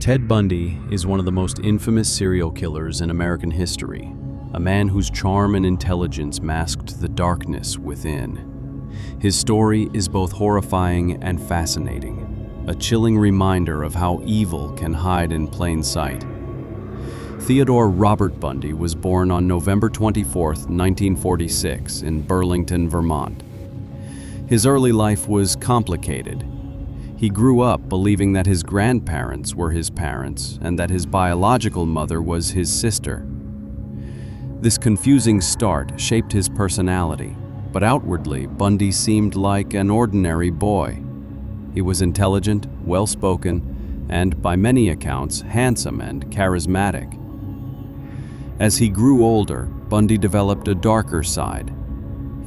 Ted Bundy is one of the most infamous serial killers in American history, a man whose charm and intelligence masked the darkness within. His story is both horrifying and fascinating, a chilling reminder of how evil can hide in plain sight. Theodore Robert Bundy was born on November 24, 1946, in Burlington, Vermont. His early life was complicated. He grew up believing that his grandparents were his parents and that his biological mother was his sister. This confusing start shaped his personality, but outwardly, Bundy seemed like an ordinary boy. He was intelligent, well-spoken, and by many accounts, handsome and charismatic. As he grew older, Bundy developed a darker side.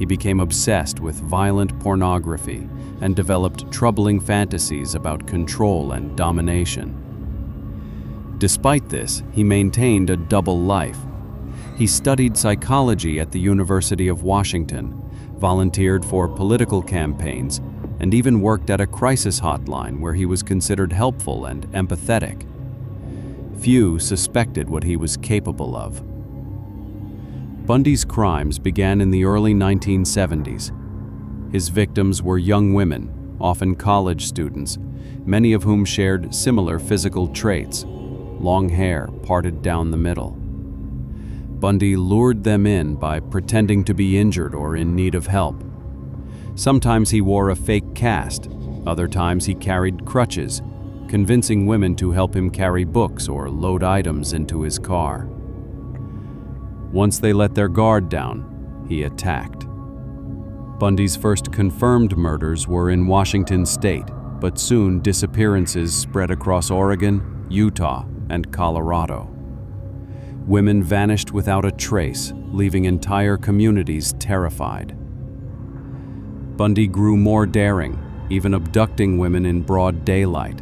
He became obsessed with violent pornography and developed troubling fantasies about control and domination. Despite this, he maintained a double life. He studied psychology at the University of Washington, volunteered for political campaigns, and even worked at a crisis hotline where he was considered helpful and empathetic. Few suspected what he was capable of. Bundy's crimes began in the early 1970s. His victims were young women, often college students, many of whom shared similar physical traits, long hair parted down the middle. Bundy lured them in by pretending to be injured or in need of help. Sometimes he wore a fake cast, other times he carried crutches, convincing women to help him carry books or load items into his car. Once they let their guard down, he attacked. Bundy's first confirmed murders were in Washington state, but soon disappearances spread across Oregon, Utah, and Colorado. Women vanished without a trace, leaving entire communities terrified. Bundy grew more daring, even abducting women in broad daylight.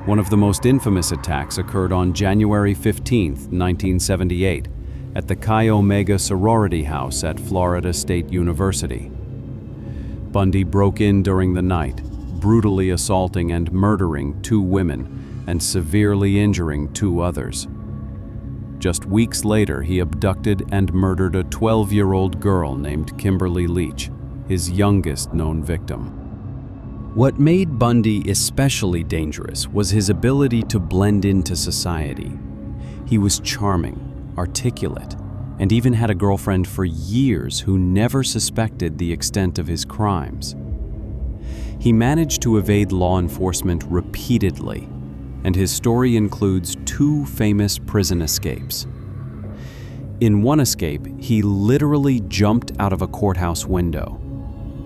One of the most infamous attacks occurred on January 15, 1978, at the Chi Omega sorority house at Florida State University. Bundy broke in during the night, brutally assaulting and murdering 2 women and severely injuring 2 others. Just weeks later, he abducted and murdered a 12-year-old girl named Kimberly Leach, his youngest known victim. What made Bundy especially dangerous was his ability to blend into society. He was charming, articulate, and even had a girlfriend for years who never suspected the extent of his crimes. He managed to evade law enforcement repeatedly, and his story includes 2 famous prison escapes. In one escape, he literally jumped out of a courthouse window.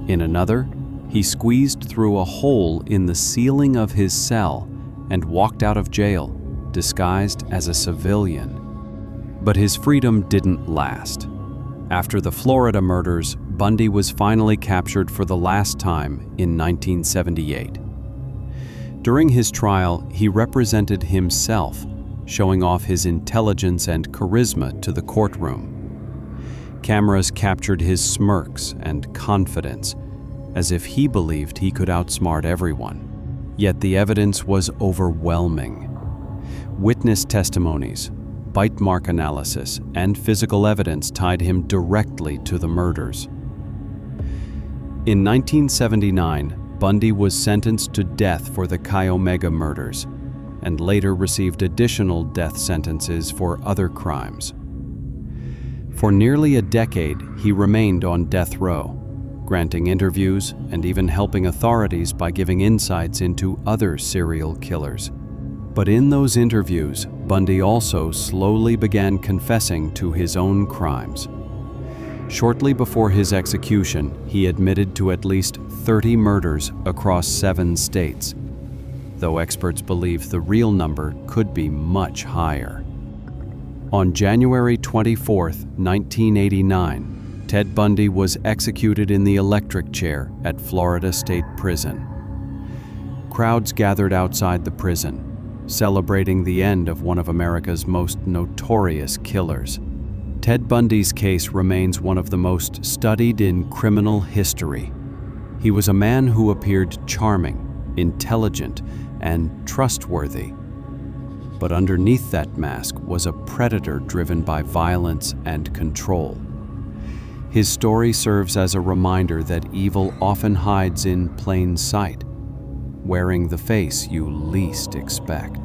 In another, he squeezed through a hole in the ceiling of his cell and walked out of jail, disguised as a civilian. But his freedom didn't last. After the Florida murders, Bundy was finally captured for the last time in 1978. During his trial, he represented himself, showing off his intelligence and charisma to the courtroom. Cameras captured his smirks and confidence, as if he believed he could outsmart everyone. Yet the evidence was overwhelming. Witness testimonies, bite mark analysis, and physical evidence tied him directly to the murders. In 1979, Bundy was sentenced to death for the Chi Omega murders, and later received additional death sentences for other crimes. For nearly a decade, he remained on death row, granting interviews and even helping authorities by giving insights into other serial killers. But in those interviews, Bundy also slowly began confessing to his own crimes. Shortly before his execution, he admitted to at least 30 murders across 7 states, though experts believe the real number could be much higher. On January 24, 1989, Ted Bundy was executed in the electric chair at Florida State Prison. Crowds gathered outside the prison, celebrating the end of one of America's most notorious killers. Ted Bundy's case remains one of the most studied in criminal history. He was a man who appeared charming, intelligent, and trustworthy, But underneath that mask was a predator driven by violence and control. His story serves as a reminder that evil often hides in plain sight, wearing the face you least expect.